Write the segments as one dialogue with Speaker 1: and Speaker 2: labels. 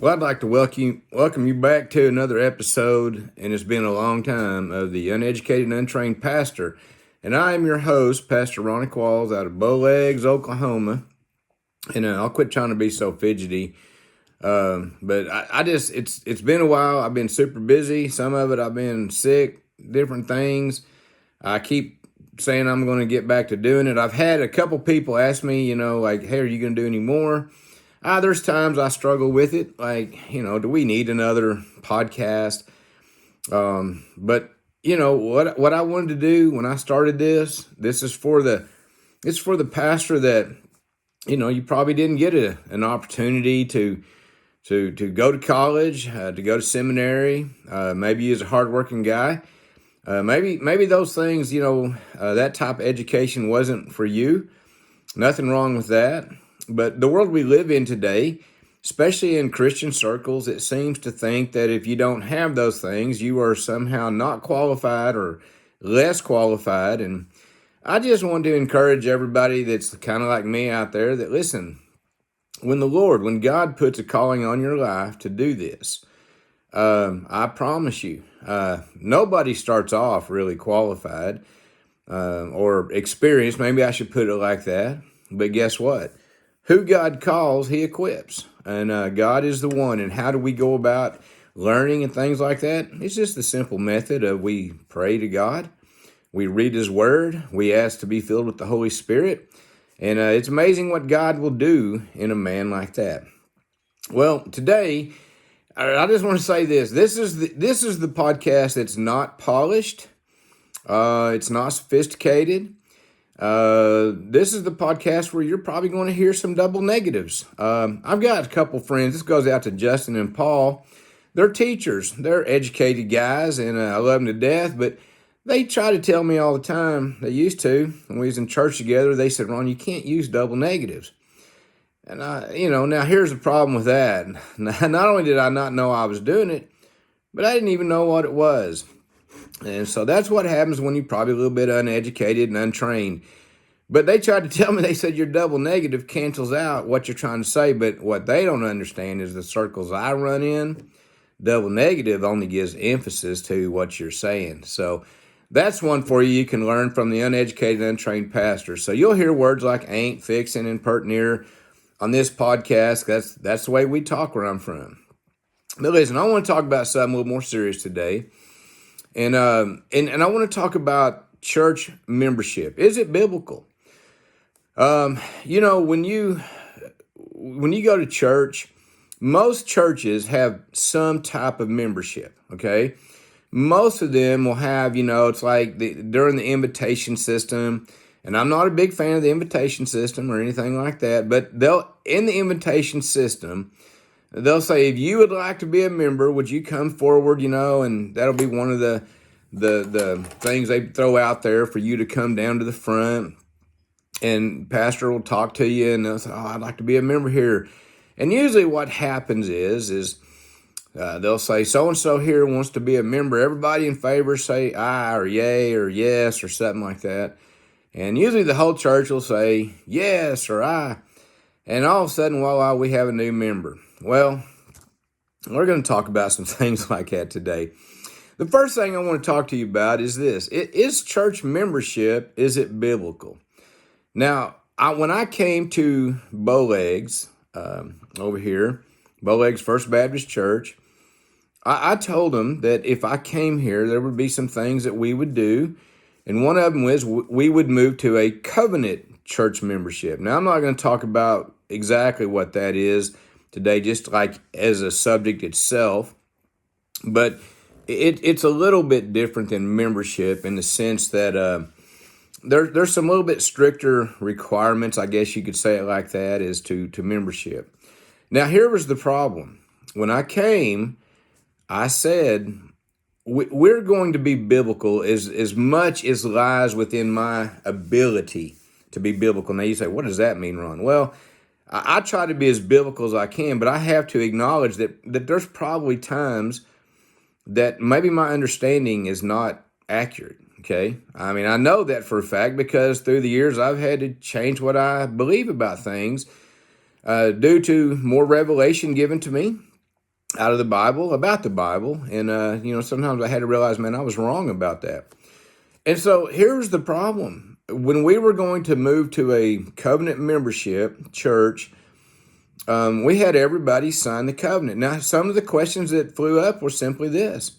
Speaker 1: Well, I'd like to welcome you back to another episode, and it's been a long time, of the Uneducated and Untrained Pastor. And I am your host, Pastor Ronnie Qualls, out of Bowlegs, Oklahoma. And I'll quit trying to be so fidgety. But I just it's been a while. I've been super busy. Some of it I've been sick, different things. I keep saying I'm going to get back to doing it. I've had a couple people ask me, like, hey, are you going to do any more? There's times I struggle with it. Like, do we need another podcast? But what I wanted to do when I started this is it's for the pastor that, you probably didn't get an opportunity to go to college, to go to seminary. Maybe you're a hardworking guy. Maybe those things, that type of education wasn't for you. Nothing wrong with that. But the world we live in today, especially in Christian circles, it seems to think that if you don't have those things, you are somehow not qualified or less qualified. And I just want to encourage everybody that's kind of like me out there that, listen, when God puts a calling on your life to do this, I promise you, nobody starts off really qualified or experienced. Maybe I should put it like that. But guess what? Who God calls, He equips. And God is the one. And how do we go about learning and things like that? It's just the simple method of we pray to God, we read His Word, we ask to be filled with the Holy Spirit. And it's amazing what God will do in a man like that. Well, today, I just want to say this. This is the podcast that's not polished. It's not sophisticated. This is the podcast where you're probably going to hear some double negatives. I've got a couple friends. This goes out to Justin and Paul. They're teachers. They're educated guys, and I love them to death. But they try to tell me all the time. They used to when we was in church together. They said, "Ron, you can't use double negatives." And now here's the problem with that. Not only did I not know I was doing it, but I didn't even know what it was. And so that's what happens when you're probably a little bit uneducated and untrained. But they tried to tell me, they said your double negative cancels out what you're trying to say. But what they don't understand is the circles I run in, double negative only gives emphasis to what you're saying. So that's one for you can learn from the uneducated, untrained pastor. So you'll hear words like ain't, fixing, and pert near on this podcast. That's the way we talk where I'm from. But listen, I want to talk about something a little more serious today. And I want to talk about church membership. Is it biblical? When you go to church, most churches have some type of membership. Okay, most of them will have, it's like during the invitation system. And I'm not a big fan of the invitation system or anything like that. But in the invitation system, they'll say, if you would like to be a member, would you come forward, and that'll be one of the things they throw out there for you to come down to the front, and pastor will talk to you, and they'll say, oh, I'd like to be a member here. And usually what happens is they'll say, so-and-so here wants to be a member. Everybody in favor say aye or yay or yes or something like that. And usually the whole church will say yes or aye. And all of a sudden, voila, we have a new member. Well, we're going to talk about some things like that today. The first thing I want to talk to you about is this. Is church membership, is it biblical? Now, when I came to Bowlegs over here, Bowlegs First Baptist Church, I told them that if I came here, there would be some things that we would do. And one of them was we would move to a covenant church membership. Now, I'm not going to talk about exactly what that is today, just like as a subject itself. But it's a little bit different than membership in the sense that there's some little bit stricter requirements, I guess you could say it like that, as to membership. Now, here was the problem. When I came, I said, we're going to be biblical as much as lies within my ability to be biblical. Now you say, what does that mean, Ron? Well, I try to be as biblical as I can, but I have to acknowledge that there's probably times that maybe my understanding is not accurate, okay? I mean, I know that for a fact because through the years I've had to change what I believe about things due to more revelation given to me. out of the Bible about the Bible. And, sometimes I had to realize, man, I was wrong about that. And so here's the problem. When we were going to move to a covenant membership church, we had everybody sign the covenant. Now, some of the questions that flew up were simply this: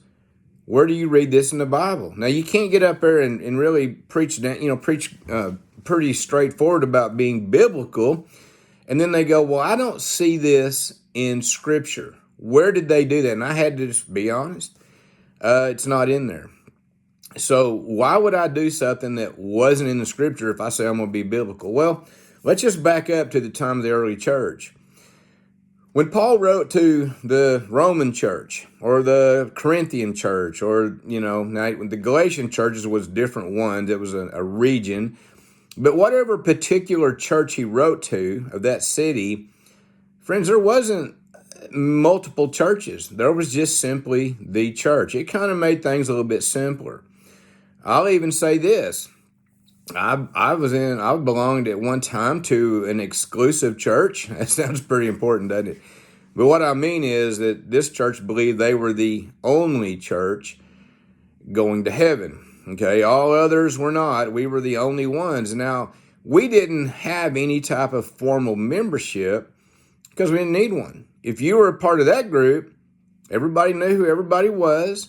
Speaker 1: where do you read this in the Bible? Now, you can't get up there and really preach pretty straightforward about being biblical. And then they go, well, I don't see this in Scripture. Where did they do that? And I had to just be honest. It's not in there. So why would I do something that wasn't in the Scripture if I say I'm going to be biblical? Well, let's just back up to the time of the early church. When Paul wrote to the Roman church or the Corinthian church, or, now the Galatian churches was different ones. It was a region. But whatever particular church he wrote to of that city, friends, there wasn't multiple churches. There was just simply the church. It kind of made things a little bit simpler. I'll even say this. I belonged at one time to an exclusive church. That sounds pretty important, doesn't it? But what I mean is that this church believed they were the only church going to heaven. Okay, all others were not. We were the only ones. Now, we didn't have any type of formal membership because we didn't need one. If you were a part of that group, everybody knew who everybody was.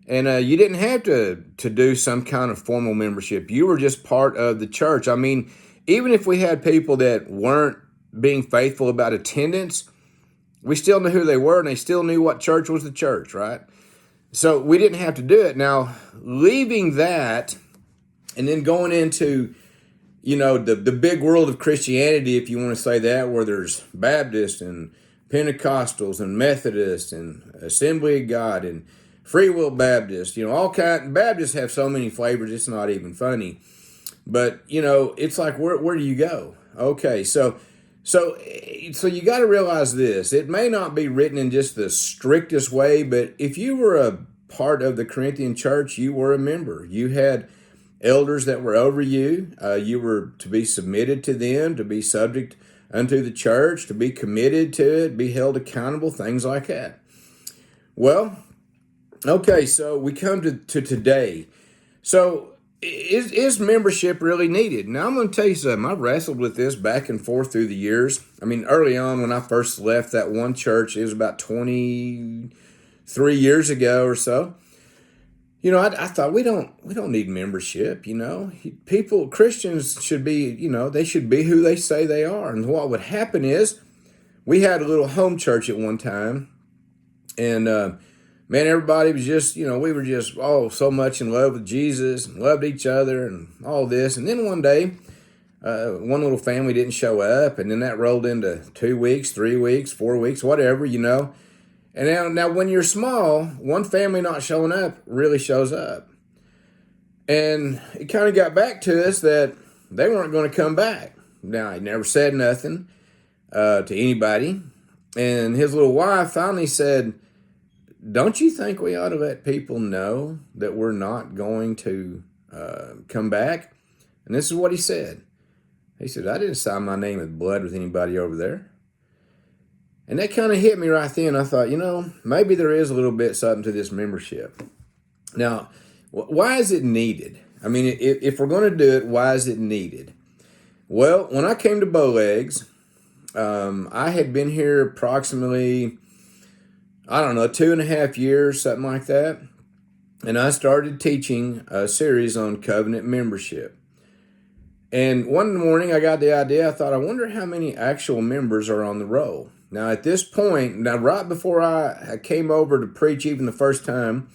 Speaker 1: And you didn't have to do some kind of formal membership. You were just part of the church. I mean, even if we had people that weren't being faithful about attendance, we still knew who they were, and they still knew what church was the church, right? So we didn't have to do it. Now, leaving that and then going into, the big world of Christianity, if you want to say that, where there's Baptists and Pentecostals and Methodists and Assembly of God and Free Will Baptist, all kind. Baptists have so many flavors, it's not even funny. But, it's like, where do you go? Okay, so you got to realize this. It may not be written in just the strictest way, but if you were a part of the Corinthian church, you were a member. You had elders that were over you. You were to be submitted to them, to be subject unto the church, to be committed to it, be held accountable, things like that. Well, okay, so we come to today. So is membership really needed? Now, I'm going to tell you something. I've wrestled with this back and forth through the years. I mean, early on when I first left that one church, it was about 23 years ago or so. I thought we don't need membership, Christians should be, they should be who they say they are. And what would happen is we had a little home church at one time, and man, everybody was just, we were just so much in love with Jesus and loved each other and all this. And then one day, one little family didn't show up, and then that rolled into 2 weeks, 3 weeks, 4 weeks, whatever, And now when you're small, one family not showing up really shows up. And it kind of got back to us that they weren't going to come back. Now, he never said nothing to anybody. And his little wife finally said, don't you think we ought to let people know that we're not going to come back? And this is what he said. He said, I didn't sign my name in blood with anybody over there. And that kind of hit me right then. I thought, maybe there is a little bit something to this membership. Now, why is it needed? I mean, if we're going to do it, why is it needed? Well, when I came to Bowlegs, I had been here approximately, 2.5 years, something like that. And I started teaching a series on covenant membership. And one morning I got the idea, I thought, I wonder how many actual members are on the roll. Now at this point, right before I came over to preach even the first time,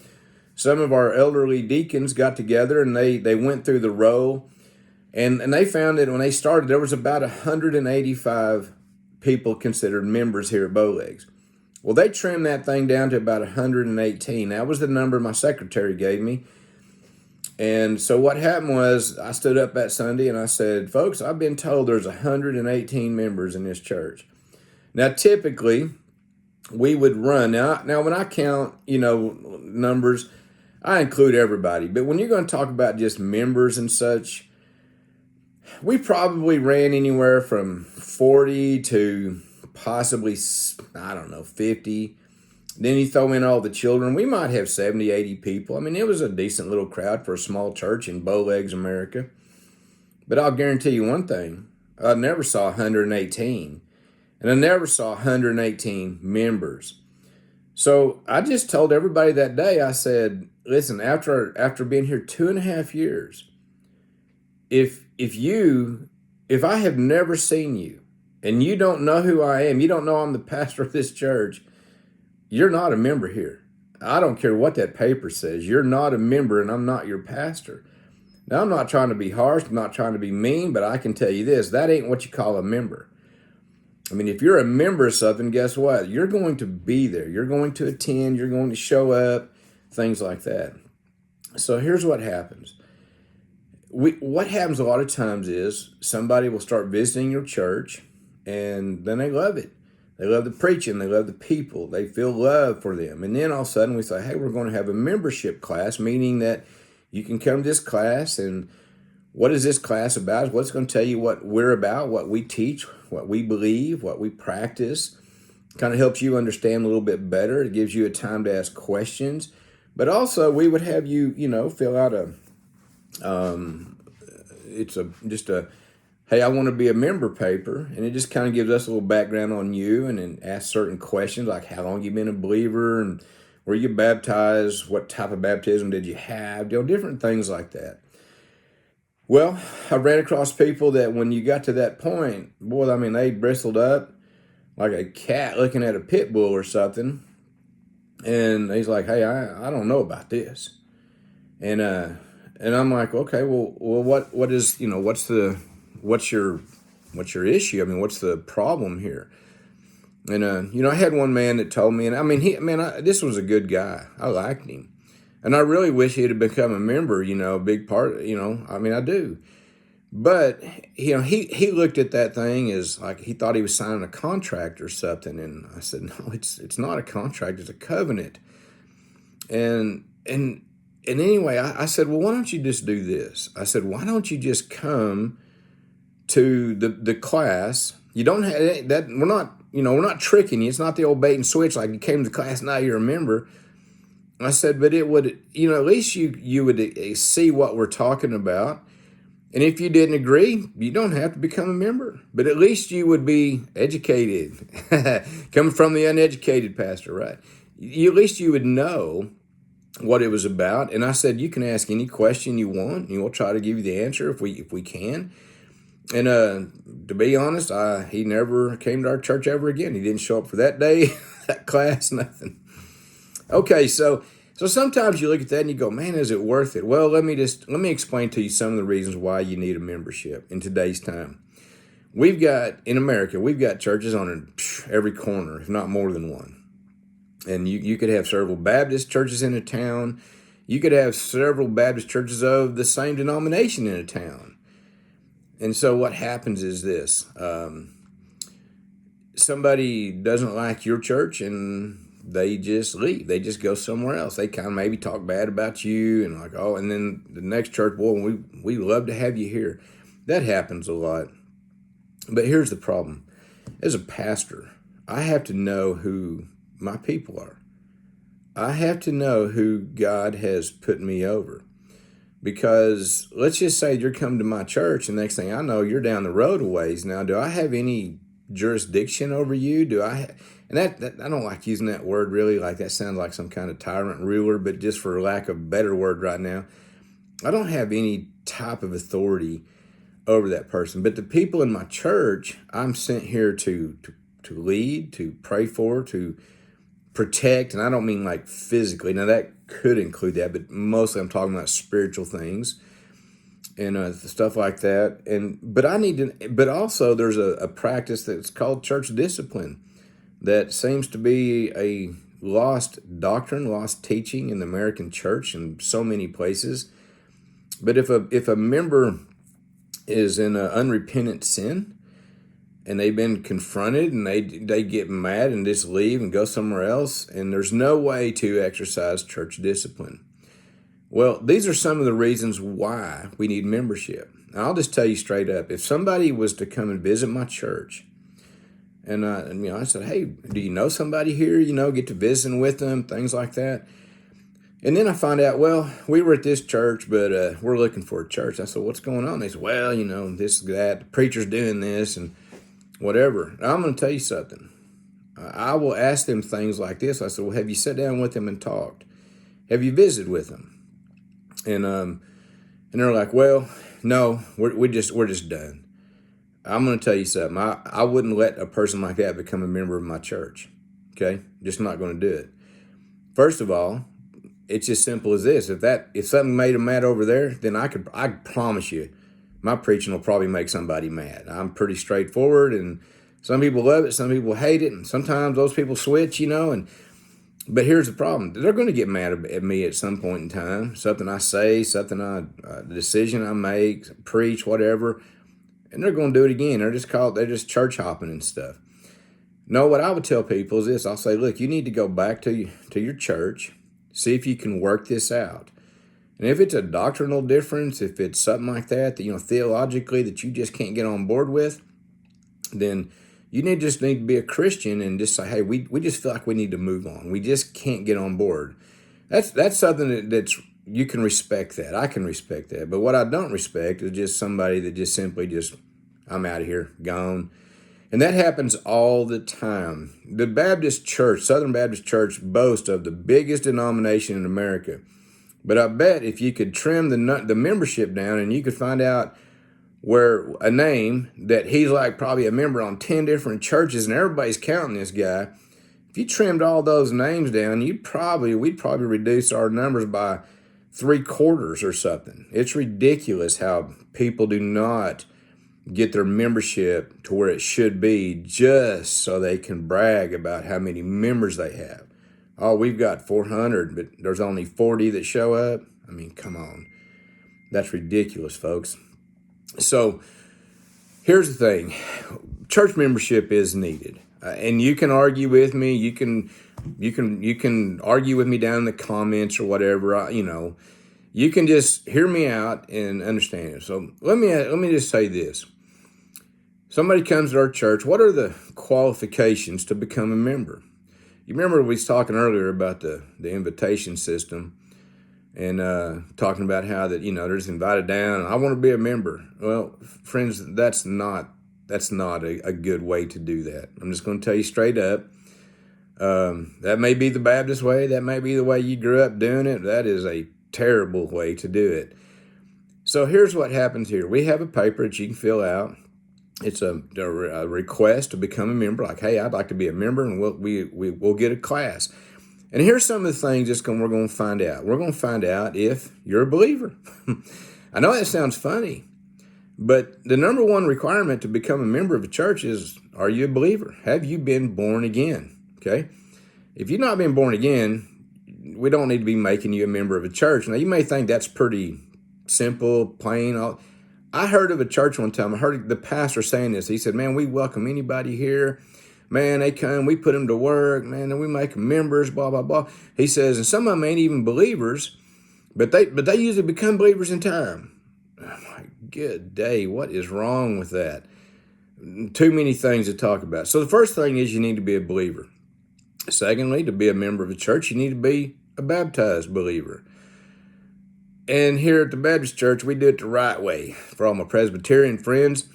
Speaker 1: some of our elderly deacons got together and they went through the roll. And they found that when they started, there was about 185 people considered members here at Bowlegs. Well, they trimmed that thing down to about 118. That was the number my secretary gave me. And so what happened was I stood up that Sunday and I said, folks, I've been told there's 118 members in this church. Now, typically, we would run. Now when I count, numbers, I include everybody. But when you're going to talk about just members and such, we probably ran anywhere from 40 to possibly, 50 Then you throw in all the children. We might have 70, 80 people. I mean, it was a decent little crowd for a small church in Bowlegs, America. But I'll guarantee you one thing. I never saw 118. And I never saw 118 members. So I just told everybody that day, I said, listen, after being here 2.5 years, if I have never seen you and you don't know who I am, you don't know I'm the pastor of this church, you're not a member here. I don't care what that paper says. You're not a member and I'm not your pastor. Now, I'm not trying to be harsh. I'm not trying to be mean, but I can tell you this, that ain't what you call a member. I mean, if you're a member of something, guess what? You're going to be there. You're going to attend. You're going to show up, things like that. So here's what happens. What happens a lot of times is somebody will start visiting your church, and then they love it. They love the preaching. They love the people. They feel love for them. And then all of a sudden we say, hey, we're going to have a membership class, meaning that you can come to this class, and what is this class about? What's going to tell you what we're about, what we teach, what we believe, what we practice. Kind of helps you understand a little bit better. It gives you a time to ask questions. But also we would have you, fill out hey, I want to be a member paper. And it just kind of gives us a little background on you and then ask certain questions like how long you been a believer and were you baptized? What type of baptism did you have? Different things like that. Well, I ran across people that when you got to that point, boy, I mean, they bristled up like a cat looking at a pit bull or something. And he's like, hey, I don't know about this. And I'm like, okay, well, what is, what's your issue? I mean, what's the problem here? And, I had one man that told me, and I mean, this was a good guy. I liked him. And I really wish he'd have become a member, a big part, I mean, I do. But, he looked at that thing as like he thought he was signing a contract or something. And I said, no, it's not a contract, it's a covenant. And anyway, I said, well, why don't you just do this? I said, why don't you just come to the class? You don't have that. We're not tricking you. It's not the old bait and switch. Like you came to the class, now you're a member. I said, but it would, at least you would see what we're talking about. And if you didn't agree, you don't have to become a member. But at least you would be educated. Coming from the uneducated pastor, right? At least you would know what it was about. And I said, you can ask any question you want, and we'll try to give you the answer if we can. And to be honest, he never came to our church ever again. He didn't show up for that day, that class, nothing. Okay, so sometimes you look at that and you go, man, is it worth it? Well, let me explain to you some of the reasons why you need a membership in today's time. In America, we've got churches on every corner, if not more than one. And you could have several Baptist churches in a town. You could have several Baptist churches of the same denomination in a town. And so what happens is this. Somebody doesn't like your church and they just leave. They just go somewhere else. They kind of maybe talk bad about you and like, and then the next church, boy, we love to have you here. That happens a lot. But here's the problem. As a pastor, I have to know who my people are. I have to know who God has put me over. Because let's just say you're coming to my church and next thing I know, you're down the road a ways. Now, do I have any jurisdiction over you? And that I don't like using that word really, like that sounds like some kind of tyrant ruler, but just for lack of a better word right now, I don't have any type of authority over that person. But the people in my church, I'm sent here to lead, to pray for, to protect, and I don't mean like physically. Now that could include that, but mostly I'm talking about spiritual things and stuff like that. But also there's a practice that's called church discipline that seems to be a lost doctrine, lost teaching in the American church in so many places. But if a member is in an unrepentant sin and they've been confronted and they get mad and just leave and go somewhere else, and there's no way to exercise church discipline. Well, these are some of the reasons why we need membership. And I'll just tell you straight up, if somebody was to come and visit my church And I said, hey, do you know somebody here? Get to visiting with them, things like that. And then I find out, well, we were at this church, but we're looking for a church. I said, what's going on? They said, well, this, that, the preacher's doing this and whatever. Now, I'm going to tell you something. I will ask them things like this. I said, well, have you sat down with them and talked? Have you visited with them? And they're like, well, no, we're just done. I'm going to tell you something. I wouldn't let a person like that become a member of my church. Okay? Just not going to do it. First of all, it's as simple as this. If something made them mad over there, then I promise you, my preaching will probably make somebody mad. I'm pretty straightforward, and some people love it, some people hate it, and sometimes those people switch, But here's the problem. They're going to get mad at me at some point in time. Something I say, a decision I make, preach, whatever, and they're going to do it again. They're just church hopping and stuff. No, what I would tell people is this. I'll say, look, you need to go back to your church, see if you can work this out. And if it's a doctrinal difference, if it's something like that, theologically that you just can't get on board with, then you just need to be a Christian and just say, hey, we just feel like we need to move on. We just can't get on board. That's something that's you can respect that. I can respect that. But what I don't respect is just somebody that just simply I'm out of here, gone. And that happens all the time. The Baptist Church, Southern Baptist Church, boasts of the biggest denomination in America. But I bet if you could trim the membership down and you could find out where a name that he's like probably a member on 10 different churches and everybody's counting this guy, if you trimmed all those names down, we'd probably reduce our numbers by 3/4 or something. It's ridiculous how people do not get their membership to where it should be just so they can brag about how many members they have. Oh, we've got 400, but there's only 40 that show up. I mean, come on. That's ridiculous, folks. So here's the thing. Church membership is needed. And you can argue with me. You can argue with me down in the comments or whatever. You can just hear me out and understand it. So let me just say this. Somebody comes to our church. What are the qualifications to become a member? You remember we was talking earlier about the invitation system and talking about how that, they're just invited down and I want to be a member. Well, friends, that's not a good way to do that. I'm just going to tell you straight up. That may be the Baptist way. That may be the way you grew up doing it. That is a terrible way to do it. So here's what happens here. We have a paper that you can fill out. It's a request to become a member. Like, hey, I'd like to be a member, and we'll get a class. And here's some of the things we're going to find out. We're going to find out if you're a believer. I know that sounds funny, but the number one requirement to become a member of a church is, are you a believer? Have you been born again? Okay? If you've not been born again, we don't need to be making you a member of a church. Now, you may think that's pretty simple, plain. I heard of a church one time. I heard the pastor saying this. He said, man, we welcome anybody here. Man, they come, we put them to work. Man, and we make them members, blah, blah, blah. He says, and some of them ain't even believers, but they usually become believers in time. Oh, my good day. What is wrong with that? Too many things to talk about. So the first thing is you need to be a believer. Secondly, to be a member of a church, you need to be a baptized believer. And here at the Baptist Church, we do it the right way. For all my Presbyterian friends,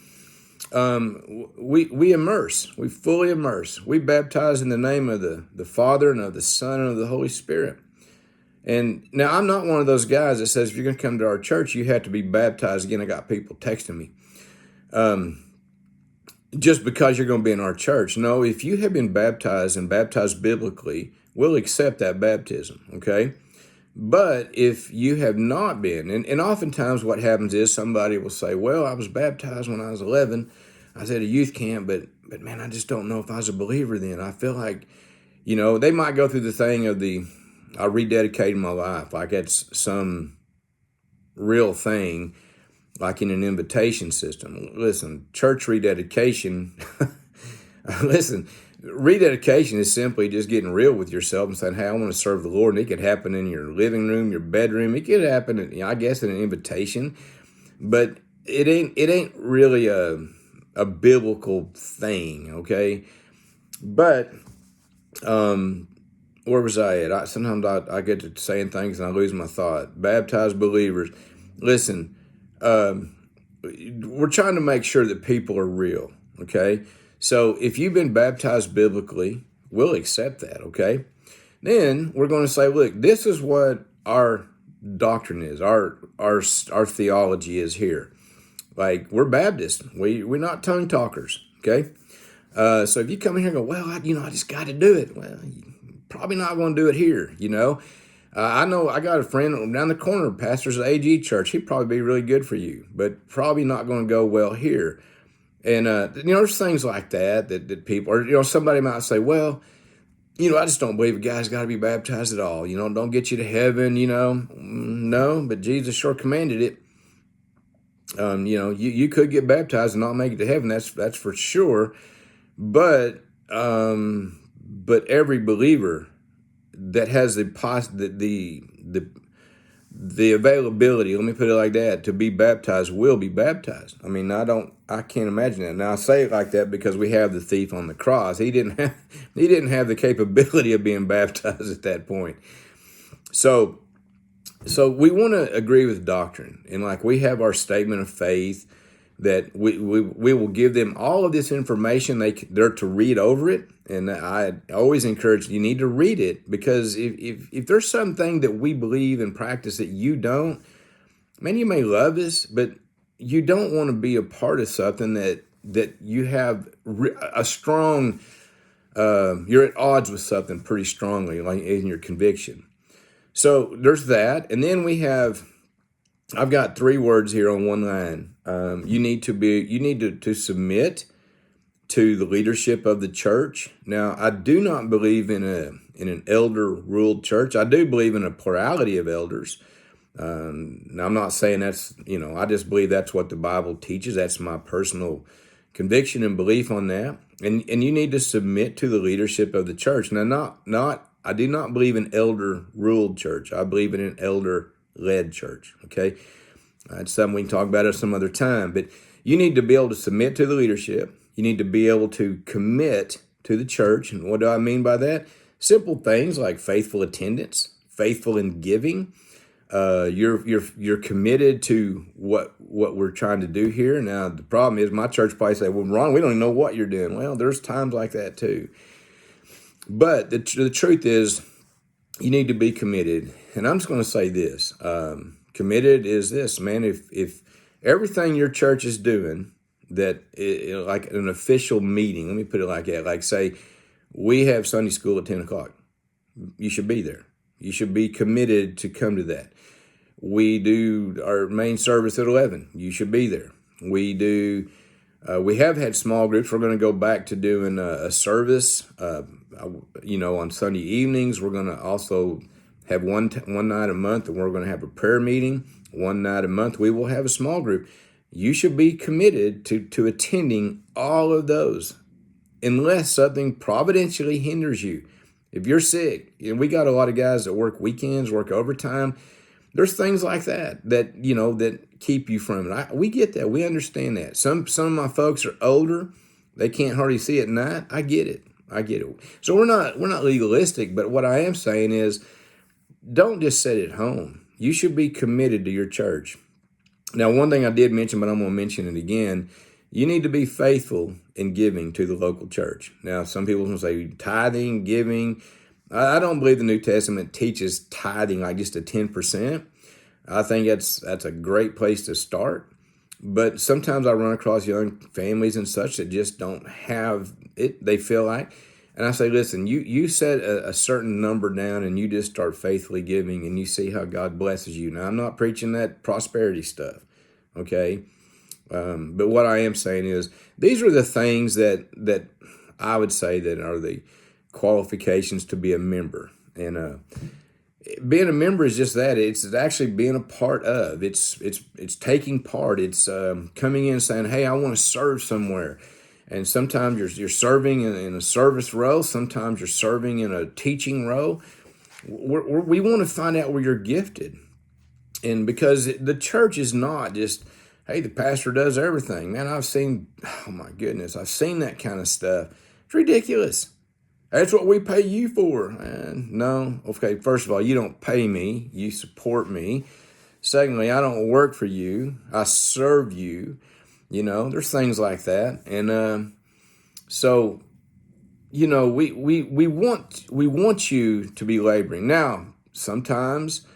Speaker 1: we immerse. We fully immerse. We baptize in the name of the Father and of the Son and of the Holy Spirit. And now I'm not one of those guys that says if you're going to come to our church, you have to be baptized again. I got people texting me. Just because you're going to be in our church. No, if you have been baptized and baptized biblically, we'll accept that baptism, okay? But if you have not been, and oftentimes what happens is somebody will say, well, I was baptized when I was 11. I was at a youth camp, but man, I just don't know if I was a believer then. I feel like, they might go through the thing of I rededicated my life, like that's some real thing, like in an invitation system. Listen, church rededication, rededication is simply just getting real with yourself and saying, hey, I want to serve the Lord. And it could happen in your living room, your bedroom. It could happen, in an invitation. But it ain't really a biblical thing, okay? But where was I at? Sometimes I get to saying things and I lose my thought. Baptized believers, listen. We're trying to make sure that people are real. Okay, so if you've been baptized biblically, we'll accept that. Okay, then we're going to say, look, this is what our doctrine is, our theology is here. Like, we're Baptists. We're not tongue talkers. Okay, so if you come in here and go, well, I just got to do it. Well, you're probably not going to do it here. I know I got a friend down the corner, pastors at AG Church. He'd probably be really good for you, but probably not going to go well here. And there's things like that people, or somebody might say, well, I just don't believe a guy's got to be baptized at all. Don't get you to heaven. No, but Jesus sure commanded it. You could get baptized and not make it to heaven. That's for sure. But every believer that has the availability, let me put it like that, to be baptized will be baptized. I mean, I can't imagine that. Now I say it like that because we have the thief on the cross. He didn't have the capability of being baptized at that point. So we want to agree with doctrine, and like we have our statement of faith that we will give them all of this information. They're to read over it, and I always encourage you need to read it, because if there's something that we believe and practice that you don't, man, you may love us, but you don't want to be a part of something that you have a strong, you're at odds with something pretty strongly, like in your conviction. So there's that, and then I've got 3 words here on one line. You need to submit to the leadership of the church. Now, I do not believe in an elder ruled church. I do believe in a plurality of elders. Now, I'm not saying that's, I just believe that's what the Bible teaches. That's my personal conviction and belief on that. And you need to submit to the leadership of the church. Now, I do not believe in elder ruled church. I believe in an elder led church. Okay. That's something we can talk about at some other time, but you need to be able to submit to the leadership. You need to be able to commit to the church. And what do I mean by that? Simple things like faithful attendance, faithful in giving. You're committed to what we're trying to do here. Now, the problem is my church probably say, well, Ron, we don't even know what you're doing. Well, there's times like that too. But the truth is, you need to be committed. And I'm just going to say this. Committed is this, man. If everything your church is doing, like an official meeting, let me put it like that. Like, say, we have Sunday school at 10 o'clock. You should be there. You should be committed to come to that. We do our main service at 11. You should be there. We have had small groups. We're going to go back to doing a service, on Sunday evenings. We're going to also have one night a month, and we're going to have a prayer meeting. One night a month, we will have a small group. You should be committed to attending all of those, unless something providentially hinders you. If you're sick, and we got a lot of guys that work weekends, work overtime. There's things like that keep you from it. We get that. We understand that. Some of my folks are older. They can't hardly see at night. I get it. So we're not legalistic, but what I am saying is, don't just sit at home. You should be committed to your church. Now, one thing I did mention, but I'm going to mention it again. You need to be faithful in giving to the local church. Now, some people will say tithing, giving. I don't believe the New Testament teaches tithing like just a 10%. I think that's a great place to start. But sometimes I run across young families and such that just don't have it. They feel like, and I say, listen, you set a certain number down and you just start faithfully giving, and you see how God blesses you. Now, I'm not preaching that prosperity stuff, okay? But what I am saying is, these are the things that I would say that are the qualifications to be a member. And being a member is just that. It's actually being a part of. It's taking part. It's coming in and saying, hey, I want to serve somewhere. And sometimes you're serving in a service role. Sometimes you're serving in a teaching role. We want to find out where you're gifted. And because the church is not just, hey, the pastor does everything. Man, oh my goodness, I've seen that kind of stuff. It's ridiculous. That's what we pay you for. No. Okay, first of all, you don't pay me. You support me. Secondly, I don't work for you. I serve you. There's things like that. And so, we want you to be laboring. Now, sometimes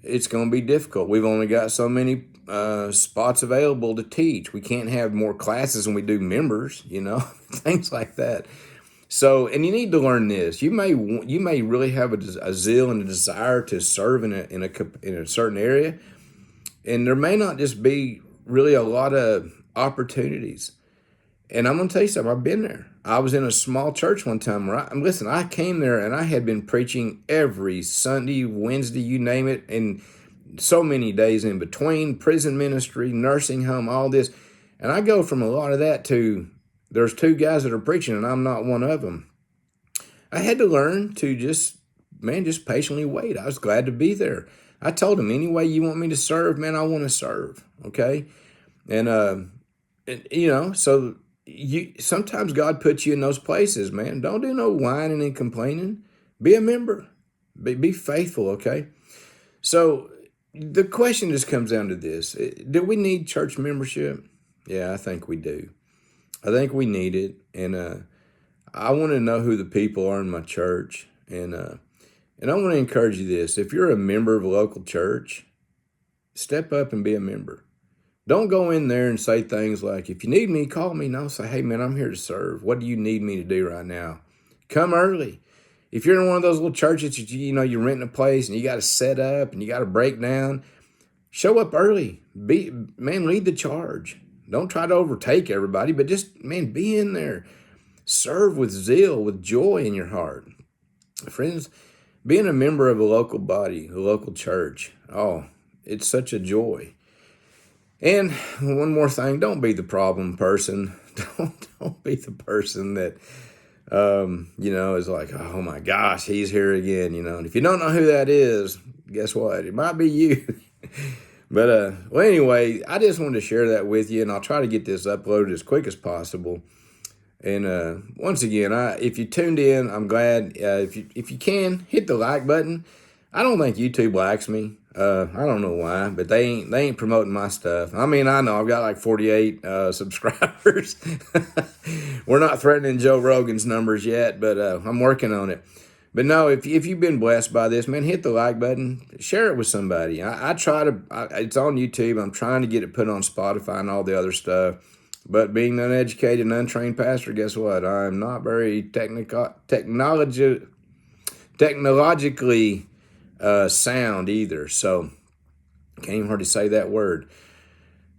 Speaker 1: it's going to be difficult. We've only got so many spots available to teach. We can't have more classes than we do members, things like that. So, and you need to learn this. You may really have a zeal and a desire to serve in a certain area, and there may not just be really a lot of opportunities. And I'm going to tell you something. I've been there. I was in a small church one time listen, I came there and I had been preaching every Sunday, Wednesday, you name it, and so many days in between, prison ministry, nursing home, all this. And I go from a lot of that to there's two guys that are preaching and I'm not one of them. I had to learn to just patiently wait. I was glad to be there. I told him, any way you want me to serve, man, I want to serve. Okay. And, so sometimes God puts you in those places, man. Don't do no whining and complaining. Be a member. Be faithful, okay? So the question just comes down to this. Do we need church membership? Yeah, I think we do. I think we need it. And I want to know who the people are in my church. And I want to encourage you this. If you're a member of a local church, step up and be a member. Don't go in there and say things like, if you need me, call me. No, say, hey, man, I'm here to serve. What do you need me to do right now? Come early. If you're in one of those little churches, you're renting a place and you got to set up and you got to break down, show up early. Lead the charge. Don't try to overtake everybody, but just, be in there. Serve with zeal, with joy in your heart. Friends, being a member of a local body, a local church, it's such a joy. And one more thing, don't be the problem person. Don't be the person that, is like, oh my gosh, he's here again, And if you don't know who that is, guess what? It might be you. But, anyway, I just wanted to share that with you, and I'll try to get this uploaded as quick as possible. And once again, if you tuned in, I'm glad. If you can, hit the like button. I don't think YouTube likes me. I don't know why, but they ain't promoting my stuff. I know I've got like 48 subscribers. We're not threatening Joe Rogan's numbers yet, but I'm working on it. But no, if you've been blessed by this, man, hit the like button, share it with somebody. It's on YouTube. I'm trying to get it put on Spotify and all the other stuff. But being an uneducated and untrained pastor, guess what? I'm not very technologically sound either. So can't even hardly say that word.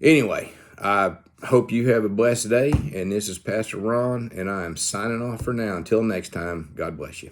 Speaker 1: Anyway, I hope you have a blessed day. And this is Pastor Ron, and I am signing off for now. Until next time, God bless you.